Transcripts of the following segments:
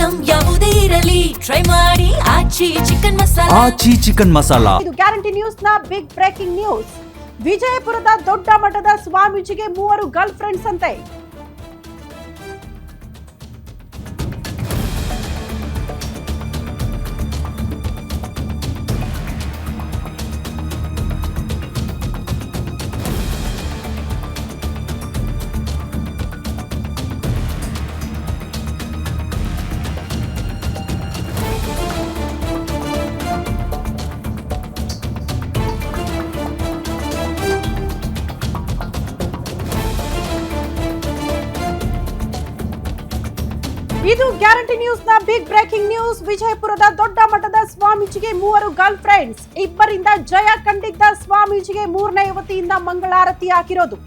Item ಯಾವುದೇ ಇರಲಿ try ಮಾಡಿ ಆಚಿ ಚಿಕನ್ ಮಸಾಲಾ. ಆಚಿ ಚಿಕನ್ ಮಸಾಲಾ. ಇದು ಗ್ಯಾರಂಟಿ ನ್ಯೂಸ್ ನ ಬಿಗ್ ಬ್ರೇಕಿಂಗ್ ನ್ಯೂಸ್. ವಿಜಯಪುರದ ದೊಡ್ಡ ಮಠದ ಸ್ವಾಮೀಜಿಗೆ 3 ಗರ್ಲ್ ಫ್ರೆಂಡ್ಸ್ ಅಂತೆ. ಇದು ಗ್ಯಾರಂಟಿ ನ್ಯೂಸ್ ನ ಬಿಗ್ ಬ್ರೇಕಿಂಗ್ ನ್ಯೂಸ್. ವಿಜಯಪುರದ ದೊಡ್ಡ ಮಠದ ಸ್ವಾಮೀಜಿಗೆ 3 ಗರ್ಲ್ ಫ್ರೆಂಡ್ಸ್. ಇಬ್ಬರಿಂದ ಜಯ ಕಂಡಿದ್ದ ಸ್ವಾಮೀಜಿಗೆ 3ನೇ ಯುವತಿಯಿಂದ ಮಂಗಳಾರತಿ ಹಾಕಿರೋದು.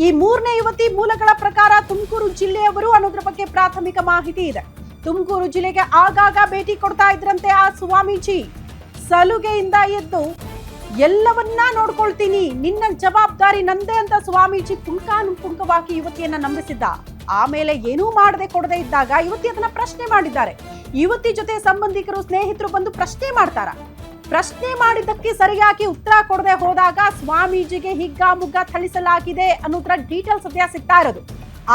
ಈ 3ನೇ ಯುವತಿ ಮೂಲಗಳ ಪ್ರಕಾರ ತುಮಕೂರು ಜಿಲ್ಲೆಯವರು ಅನ್ನೋದ್ರ ಬಗ್ಗೆ ಪ್ರಾಥಮಿಕ ಮಾಹಿತಿ ಇದೆ. ತುಮಕೂರು ಜಿಲ್ಲೆಗೆ ಆಗಾಗ ಭೇಟಿ ಕೊಡ್ತಾ ಇದ್ರಂತೆ ಆ ಸ್ವಾಮೀಜಿ. ಸಲುಗೆಯಿಂದ ಎದ್ದು ಎಲ್ಲವನ್ನ ನೋಡ್ಕೊಳ್ತೀನಿ, ನಿನ್ನ ಜವಾಬ್ದಾರಿ ನಂದೇ ಅಂತ ಸ್ವಾಮೀಜಿ ಪುಂಖಾನುಪುಂಖವಾಗಿ ಯುವತಿಯನ್ನ ನಂಬಿಸಿದ್ದ. ಆಮೇಲೆ ಏನೂ ಮಾಡದೆ ಕೊಡದೆ ಇದ್ದಾಗ ಯುವತಿ ಅದನ್ನ ಪ್ರಶ್ನೆ ಮಾಡಿದ್ದಾರೆ. ಯುವತಿ ಜೊತೆ ಸಂಬಂಧಿಕರು ಸ್ನೇಹಿತರು ಬಂದು ಪ್ರಶ್ನೆ ಮಾಡ್ತಾರ. ಪ್ರಶ್ನೆ ಮಾಡಿದ್ದಕ್ಕೆ ಸರಿಯಾಗಿ ಉತ್ತರ ಕೊಡದೆ ಹೋದಾಗ ಸ್ವಾಮೀಜಿಗೆ ಹಿಗ್ಗಾಮುಗ್ಗ ಥಳಿಸಲಾಗಿದೆ ಅನ್ನೋದ್ರ ಡೀಟೇಲ್ಸ್ ಸದ್ಯ ಸಿಗ್ತಾ ಇರೋದು.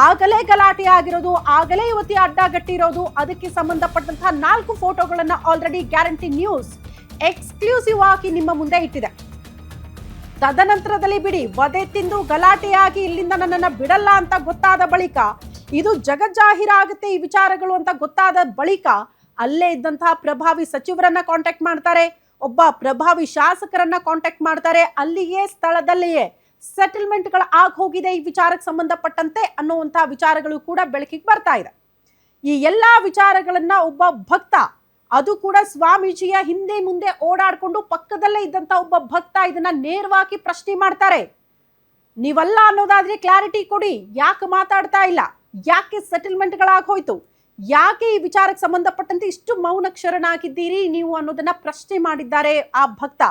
ಆಗಲೇ ಗಲಾಟೆ ಆಗಿರೋದು, ಆಗಲೇ ಯುವತಿ ಅಡ್ಡಗಟ್ಟಿರೋದು. ಅದಕ್ಕೆ ಸಂಬಂಧಪಟ್ಟಂತಹ 4 ಫೋಟೋಗಳನ್ನ ಆಲ್ರೆಡಿ ಗ್ಯಾರಂಟಿ ನ್ಯೂಸ್ ಎಕ್ಸ್ಕ್ಲೂಸಿವ್ ಆಗಿ ನಿಮ್ಮ ಮುಂದೆ ಇಟ್ಟಿದೆ. ತದನಂತರದಲ್ಲಿ ಬಿಡಿ, ವಧೆ ತಿಂದು ಗಲಾಟೆಯಾಗಿ ಇಲ್ಲಿಂದ ನನ್ನನ್ನ ಬಿಡಲ್ಲ ಅಂತ ಗೊತ್ತಾದ ಬಳಿಕ, ಇದು ಜಗಜ್ಜಾಹೀರಾಗುತ್ತೆ ಈ ವಿಚಾರಗಳು ಅಂತ ಗೊತ್ತಾದ ಬಳಿಕ ಅಲ್ಲೇ ಇದ್ದಂತಹ ಪ್ರಭಾವಿ ಸಚಿವರನ್ನ ಕಾಂಟ್ಯಾಕ್ಟ್ ಮಾಡ್ತಾರೆ, ಒಬ್ಬ ಪ್ರಭಾವಿ ಶಾಸಕರನ್ನ ಕಾಂಟ್ಯಾಕ್ಟ್ ಮಾಡ್ತಾರೆ. ಅಲ್ಲಿಯೇ ಸ್ಥಳದಲ್ಲಿಯೇ ಸೆಟಲ್ಮೆಂಟ್ಗಳು ಆಗಿ ಹೋಗಿದೆ ಈ ವಿಚಾರಕ್ಕೆ ಸಂಬಂಧಪಟ್ಟಂತೆ ಅನ್ನುವಂತಹ ವಿಚಾರಗಳು ಕೂಡ ಬೆಳಕಿಗೆ ಬರ್ತಾ ಇದೆ. ಈ ಎಲ್ಲಾ ವಿಚಾರಗಳನ್ನ ಒಬ್ಬ ಭಕ್ತ, ಅದು ಕೂಡ ಸ್ವಾಮೀಜಿಯ ಹಿಂದೆ ಮುಂದೆ ಓಡಾಡ್ಕೊಂಡು ಪಕ್ಕದಲ್ಲೇ ಇದ್ದಂತ ಒಬ್ಬ ಭಕ್ತ ಇದನ್ನ ನೇರವಾಗಿ ಪ್ರಶ್ನೆ ಮಾಡ್ತಾರೆ. ನೀವಲ್ಲ ಅನ್ನೋದಾದ್ರೆ ಕ್ಲಾರಿಟಿ ಕೊಡಿ, ಯಾಕೆ ಮಾತಾಡ್ತಾ ಇಲ್ಲ, ಯಾಕೆ ಸೆಟಲ್ಮೆಂಟ್ಗಳಾಗೋಯ್ತು, ಯಾಕೆ ಈ ವಿಚಾರಕ್ಕೆ ಸಂಬಂಧಪಟ್ಟಂತೆ ಇಷ್ಟು ಮೌನಕ್ಷರನಾಗಿದ್ದೀರಿ ನೀವು ಅನ್ನೋದನ್ನ ಪ್ರಶ್ನೆ ಮಾಡಿದ್ದಾರೆ ಆ ಭಕ್ತ.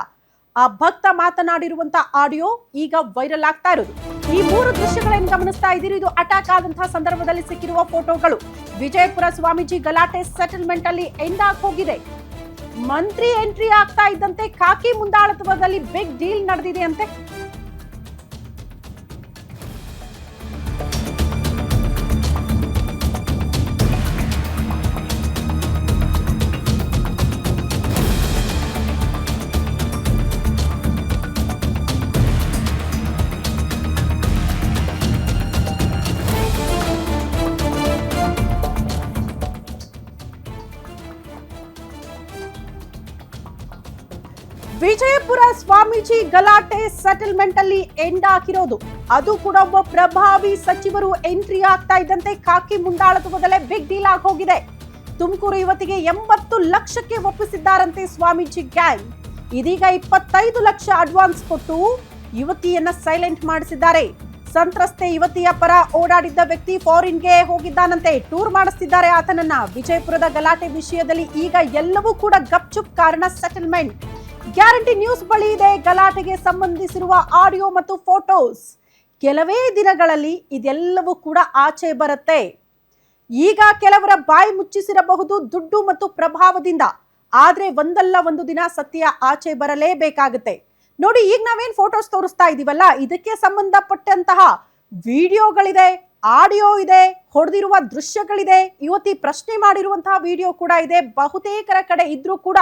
ಆ ಭಕ್ತ ಮಾತನಾಡಿರುವಂತ ಆಡಿಯೋ ಈಗ ವೈರಲ್ ಆಗ್ತಾ ಇರೋದು. ಈ 3 ದೃಶ್ಯಗಳನ್ನು ಗಮನಿಸ್ತಾ ಇದ್ದೀರಿ. ಇದು ಅಟ್ಯಾಕ್ ಆದಂತಹ ಸಂದರ್ಭದಲ್ಲಿ ಸಿಕ್ಕಿರುವ ಫೋಟೋಗಳು. ವಿಜಯಪುರ ಸ್ವಾಮೀಜಿ ಗಲಾಟೆ ಸೆಟಲ್ಮೆಂಟ್ ಅಲ್ಲಿ ಎಂಡ್ ಆಗಿ ಹೋಗಿದೆ. ಮಂತ್ರಿ ಎಂಟ್ರಿ ಆಗ್ತಾ ಇದ್ದಂತೆ ಖಾಕಿ ಮುಂದಾಳತ್ವದಲ್ಲಿ ಬಿಗ್ ಡೀಲ್ ನಡೆದಿದೆ ಅಂತೆ. ವಿಜಯಪುರ ಸ್ವಾಮೀಜಿ ಗಲಾಟೆ ಸೆಟಲ್ಮೆಂಟ್ ಅಲ್ಲಿ ಎಂಡ್ ಆಗಿರೋದು. ಅದು ಕೂಡ ಒಬ್ಬ ಪ್ರಭಾವಿ ಸಚಿವರು ಎಂಟ್ರಿ ಆಗ್ತಾ ಇದ್ದಂತೆ ಖಾಕಿ ಮುಂದಾಳತ್ವದಲ್ಲೇ ಬಿಗ್ ಡೀಲ್ ಆಗಿ ಹೋಗಿದೆ. ತುಮಕೂರು ಯುವತಿಗೆ 80 ಲಕ್ಷಕ್ಕೆ ಒಪ್ಪಿಸಿದ್ದಾರಂತೆ ಸ್ವಾಮೀಜಿ ಗ್ಯಾಂಗ್. ಇದೀಗ 25 ಲಕ್ಷ ಅಡ್ವಾನ್ಸ್ ಕೊಟ್ಟು ಯುವತಿಯನ್ನ ಸೈಲೆಂಟ್ ಮಾಡಿಸಿದ್ದಾರೆ. ಸಂತ್ರಸ್ತೆ ಯುವತಿಯ ಪರ ಓಡಾಡಿದ್ದ ವ್ಯಕ್ತಿ ಫಾರಿನ್ಗೆ ಹೋಗಿದ್ದಾನಂತೆ, ಟೂರ್ ಮಾಡಿಸ್ತಿದ್ದಾರೆ ಆತನನ್ನ. ವಿಜಯಪುರದ ಗಲಾಟೆ ವಿಷಯದಲ್ಲಿ ಈಗ ಎಲ್ಲವೂ ಕೂಡ ಗಪ್ಚುಪ್, ಕಾರಣ ಸೆಟಲ್ಮೆಂಟ್. ಗ್ಯಾರಂಟಿ ನ್ಯೂಸ್ ಬಳಿ ಇದೆ ಗಲಾಟೆಗೆ ಸಂಬಂಧಿಸಿರುವ ಆಡಿಯೋ ಮತ್ತು ಫೋಟೋಸ್. ಕೆಲವೇ ದಿನಗಳಲ್ಲಿ ಇದೆಲ್ಲವೂ ಕೂಡ ಆಚೆ ಬರುತ್ತೆ. ಈಗ ಕೆಲವರ ಬಾಯಿ ಮುಚ್ಚಿಸಿರಬಹುದು ದುಡ್ಡು ಮತ್ತು ಪ್ರಭಾವದಿಂದ, ಆದ್ರೆ ಒಂದಲ್ಲ ಒಂದು ದಿನ ಸತ್ಯ ಆಚೆ ಬರಲೇಬೇಕಾಗುತ್ತೆ. ನೋಡಿ, ಈಗ ನಾವೇನ್ ಫೋಟೋಸ್ ತೋರಿಸ್ತಾ ಇದೀವಲ್ಲ, ಇದಕ್ಕೆ ಸಂಬಂಧಪಟ್ಟಂತಹ ವಿಡಿಯೋಗಳಿದೆ, ಆಡಿಯೋ ಇದೆ, ಹೊಡೆದಿರುವ ದೃಶ್ಯಗಳಿದೆ, ಯುವತಿ ಪ್ರಶ್ನೆ ಮಾಡಿರುವಂತಹ ವಿಡಿಯೋ ಕೂಡ ಇದೆ. ಬಹುತೇಕರ ಕಡೆ ಇದ್ರೂ ಕೂಡ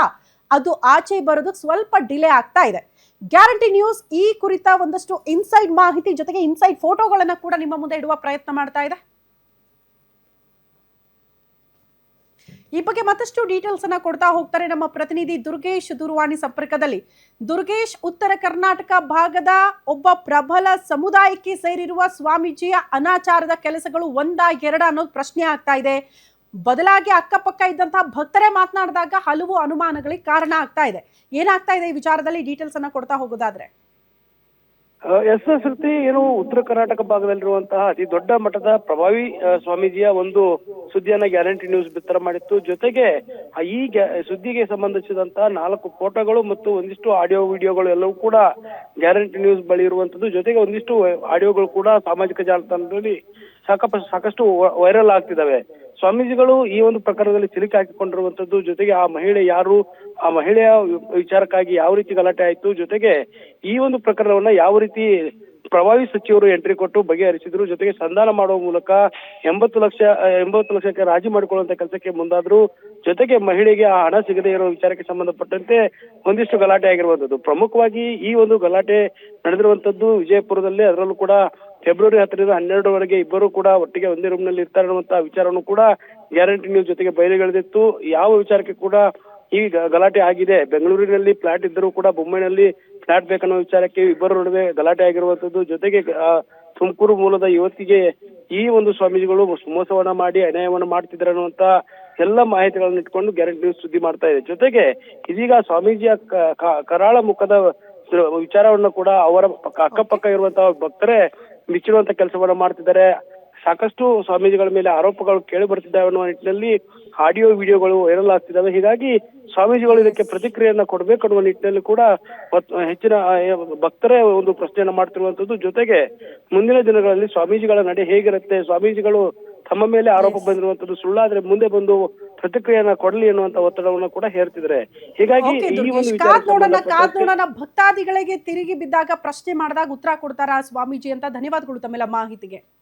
ಅದು ಆಚೆ ಬರೋದಕ್ಕೆ ಸ್ವಲ್ಪ ಡಿಲೇ ಆಗ್ತಾ ಇದೆ. ಗ್ಯಾರಂಟಿ ನ್ಯೂಸ್ ಈ ಕುರಿತ ಒಂದಷ್ಟು ಇನ್ಸೈಡ್ ಮಾಹಿತಿ ಜೊತೆಗೆ ಇನ್ಸೈಡ್ ಫೋಟೋಗಳನ್ನ ಕೂಡ ನಿಮ್ಮ ಮುಂದೆ ಇಡುವ ಪ್ರಯತ್ನ ಮಾಡ್ತಾ ಇದೆ. ಈ ಬಗ್ಗೆ ಮತ್ತಷ್ಟು ಡೀಟೇಲ್ಸ್ ಅನ್ನ ಕೊಡ್ತಾ ಹೋಗ್ತಾರೆ ನಮ್ಮ ಪ್ರತಿನಿಧಿ ದುರ್ಗೇಶ್ ದೂರವಾಣಿ ಸಂಪರ್ಕದಲ್ಲಿ. ದುರ್ಗೇಶ್, ಉತ್ತರ ಕರ್ನಾಟಕ ಭಾಗದ ಒಬ್ಬ ಪ್ರಬಲ ಸಮುದಾಯಕ್ಕೆ ಸೇರಿರುವ ಸ್ವಾಮೀಜಿಯ ಅನಾಚಾರದ ಕೆಲಸಗಳು 1-2 ಅನ್ನೋದು ಪ್ರಶ್ನೆ ಆಗ್ತಾ ಇದೆ. ಬದಲಾಗಿ ಅಕ್ಕಪಕ್ಕ ಇದ್ದಂತಹ ಭಕ್ತರೇ ಮಾತನಾಡಿದಾಗ ಹಲವು ಅನುಮಾನಗಳಿಗೆ ಕಾರಣ ಆಗ್ತಾ ಇದೆ. ಏನಾಗ್ತಾ ಇದೆ ಈ ವಿಚಾರದಲ್ಲಿ ಡೀಟೇಲ್ಸ್ ಅನ್ನ ಕೊಡ್ತಾ ಹೋಗೋದಾದ್ರೆ? ಶ್ರುತಿ, ಏನು ಉತ್ತರ ಕರ್ನಾಟಕ ಭಾಗದಲ್ಲಿರುವಂತಹ ಅತಿ ದೊಡ್ಡ ಮಠದ ಪ್ರಭಾವಿ ಸ್ವಾಮೀಜಿಯ ಒಂದು ಸುದ್ದಿಯನ್ನ ಗ್ಯಾರಂಟಿ ನ್ಯೂಸ್ ಬಿತ್ತರ ಮಾಡಿತ್ತು. ಜೊತೆಗೆ ಈ ಸುದ್ದಿಗೆ ಸಂಬಂಧಿಸಿದಂತಹ 4 ಫೋಟೋಗಳು ಮತ್ತು ಒಂದಿಷ್ಟು ಆಡಿಯೋ ವಿಡಿಯೋಗಳು ಎಲ್ಲವೂ ಕೂಡ ಗ್ಯಾರಂಟಿ ನ್ಯೂಸ್ ಬಳಿ ಇರುವಂತದ್ದು. ಜೊತೆಗೆ ಒಂದಿಷ್ಟು ಆಡಿಯೋಗಳು ಕೂಡ ಸಾಮಾಜಿಕ ಜಾಲತಾಣದಲ್ಲಿ ಸಾಕಷ್ಟು ವೈರಲ್ ಆಗ್ತಿದಾವೆ. ಸ್ವಾಮೀಜಿಗಳು ಈ ಒಂದು ಪ್ರಕರಣದಲ್ಲಿ ಸಿಲುಕಿ ಹಾಕಿಕೊಂಡಿರುವಂತದ್ದು, ಜೊತೆಗೆ ಆ ಮಹಿಳೆ ಯಾರು, ಆ ಮಹಿಳೆಯ ವಿಚಾರಕ್ಕಾಗಿ ಯಾವ ರೀತಿ ಗಲಾಟೆ ಆಯ್ತು, ಜೊತೆಗೆ ಈ ಒಂದು ಪ್ರಕರಣವನ್ನ ಯಾವ ರೀತಿ ಪ್ರಭಾವಿ ಸಚಿವರು ಎಂಟ್ರಿ ಕೊಟ್ಟು ಬಗೆಹರಿಸಿದ್ರು, ಜೊತೆಗೆ ಸಂಧಾನ ಮಾಡುವ ಮೂಲಕ 80 ಲಕ್ಷಕ್ಕೆ ರಾಜಿ ಮಾಡಿಕೊಳ್ಳುವಂತ ಕೆಲಸಕ್ಕೆ ಮುಂದಾದ್ರು. ಜೊತೆಗೆ ಮಹಿಳೆಗೆ ಆ ಹಣ ಸಿಗದೇ ಇರೋ ವಿಚಾರಕ್ಕೆ ಸಂಬಂಧಪಟ್ಟಂತೆ ಒಂದಿಷ್ಟು ಗಲಾಟೆ ಆಗಿರುವಂತದ್ದು. ಪ್ರಮುಖವಾಗಿ ಈ ಒಂದು ಗಲಾಟೆ ನಡೆದಿರುವಂತದ್ದು ವಿಜಯಪುರದಲ್ಲಿ, ಅದರಲ್ಲೂ ಕೂಡ ಫೆಬ್ರವರಿ 10ರಿಂದ 12ರವರೆಗೆ ಇಬ್ಬರು ಕೂಡ ಒಟ್ಟಿಗೆ ಒಂದೇ ರೂಮ್ ನಲ್ಲಿ ಇರ್ತಾರೆ ಅನ್ನುವಂತ ವಿಚಾರವನ್ನು ಕೂಡ ಗ್ಯಾರಂಟಿ ನ್ಯೂಸ್ ಜೊತೆಗೆ ಬಯಲಿಗೆಳೆದಿತ್ತು. ಯಾವ ವಿಚಾರಕ್ಕೆ ಕೂಡ ಈ ಗಲಾಟೆ ಆಗಿದೆ, ಬೆಂಗಳೂರಿನಲ್ಲಿ ಫ್ಲಾಟ್ ಇದ್ದರೂ ಕೂಡ ಮುಂಬೈನಲ್ಲಿ ಫ್ಲಾಟ್ ಬೇಕನ್ನೋ ವಿಚಾರಕ್ಕೆ ಇಬ್ಬರ ನಡುವೆ ಗಲಾಟೆ ಆಗಿರುವಂತದ್ದು. ಜೊತೆಗೆ ತುಮಕೂರು ಮೂಲದ ಯುವತಿಗೆ ಈ ಒಂದು ಸ್ವಾಮೀಜಿಗಳು ಮೋಸವನ್ನ ಮಾಡಿ ಅನ್ಯಾಯವನ್ನ ಮಾಡ್ತಿದ್ದಾರೆ ಅನ್ನುವಂತ ಎಲ್ಲ ಮಾಹಿತಿಗಳನ್ನು ಇಟ್ಕೊಂಡು ಗ್ಯಾರಂಟಿ ನ್ಯೂಸ್ ಸುದ್ದಿ ಮಾಡ್ತಾ ಇದೆ. ಜೊತೆಗೆ ಇದೀಗ ಸ್ವಾಮೀಜಿಯ ಕರಾಳ ಮುಖದ ವಿಚಾರವನ್ನು ಕೂಡ ಅವರ ಅಕ್ಕಪಕ್ಕ ಇರುವಂತಹ ಭಕ್ತರೇ ಬಿಚ್ಚಿರುವಂತ ಕೆಲಸವನ್ನ ಮಾಡ್ತಿದ್ದಾರೆ. ಸಾಕಷ್ಟು ಸ್ವಾಮೀಜಿಗಳ ಮೇಲೆ ಆರೋಪಗಳು ಕೇಳಿ ಬರ್ತಿದ್ದಾವೆ ಅನ್ನುವ ನಿಟ್ಟಿನಲ್ಲಿ ಆಡಿಯೋ ವಿಡಿಯೋಗಳು ವೈರಲ್ ಆಗ್ತಿದ್ದಾವೆ. ಹೀಗಾಗಿ ಸ್ವಾಮೀಜಿಗಳು ಇದಕ್ಕೆ ಪ್ರತಿಕ್ರಿಯೆಯನ್ನ ಕೊಡ್ಬೇಕು ಅನ್ನುವ ನಿಟ್ಟಿನಲ್ಲಿ ಕೂಡ ಹೆಚ್ಚಿನ ಭಕ್ತರೇ ಒಂದು ಪ್ರಶ್ನೆಯನ್ನ ಮಾಡ್ತಿರುವಂತದ್ದು. ಜೊತೆಗೆ ಮುಂದಿನ ದಿನಗಳಲ್ಲಿ ಸ್ವಾಮೀಜಿಗಳ ನಡೆ ಹೇಗಿರುತ್ತೆ, ಸ್ವಾಮೀಜಿಗಳು ತಮ್ಮ ಮೇಲೆ ಆರೋಪ ಬಂದಿರುವಂತದ್ದು ಸುಳ್ಳಾದ್ರೆ ಮುಂದೆ ಬಂದು ಪ್ರತಿಕ್ರಿಯೆಯನ್ನ ಕೊಡ್ಲಿ ಅನ್ನುವಂತ ಒತ್ತಡವನ್ನು ಕೂಡ ಹೇರ್ತಿದ್ದಾರೆ. ಹೀಗಾಗಿ ಈ ಒಂದು ನೋಡೋಣ ಭಕ್ತಾದಿಗಳಿಗೆ ತಿರುಗಿ ಬಿದ್ದಾಗ ಪ್ರಶ್ನೆ ಮಾಡಿದಾಗ ಉತ್ತರ ಕೊಡ್ತಾರ ಸ್ವಾಮೀಜಿ ಅಂತ. ಧನ್ಯವಾದಗಳು ತಮ್ಮೆಲ್ಲ ಮಾಹಿತಿಗೆ.